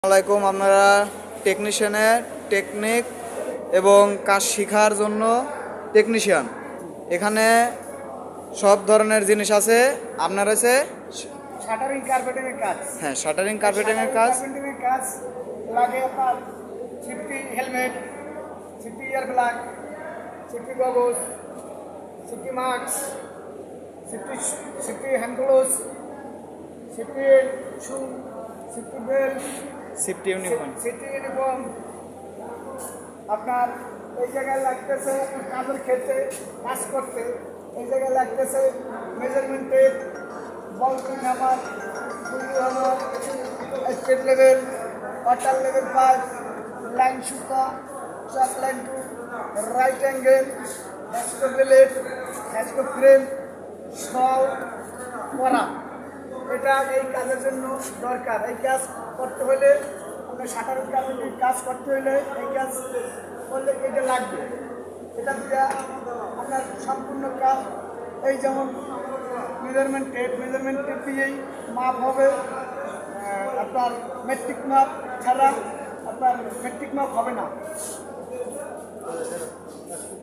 আসসালামাইকুম। আপনারা টেকনিশিয়ানের টেকনিক এবং কাজ শেখার জন্য টেকনিশিয়ান এখানে সব ধরনের জিনিস আছে। আপনার আছে শাটারিং কার্পেটিং এর কাজ। হ্যাঁ, শাটারিং কার্পেটিং এর কাজ। কার্পেটিং এর কাজ লাগে আপনার safety helmet, safety ear plug, safety goggles, safety mask, safety hand gloves, safety shoe, safety belt, safety uniform. Safety uniform. আপনার এই জায়গায় লাগতেছে কাজের ক্ষেত্রে কাজ করতে এই জায়গায় লাগতেছে মেজারমেন্ট টেপ, বল পিন হ্যামার, কুলি hammer, state level, water level pipe, line সুতা, চাপ line to, right angle, হ্যাস্কো blade, হ্যাস্কো frame, সল করা। এটা এই কাজের জন্য দরকার। এই কাজ করতে হলে আপনার শাটারিং কার্পেটিং কাজ করতে হলে এই কাজ করলে এটা লাগবে। এটা দিয়ে আপনার সম্পূর্ণ কাজ এই যেমন মেজারমেন্ট টেপ দিয়েই মাপ হবে। আপনার মেট্রিক মাপ ছাড়া আপনার মেট্রিক মাপ হবে না।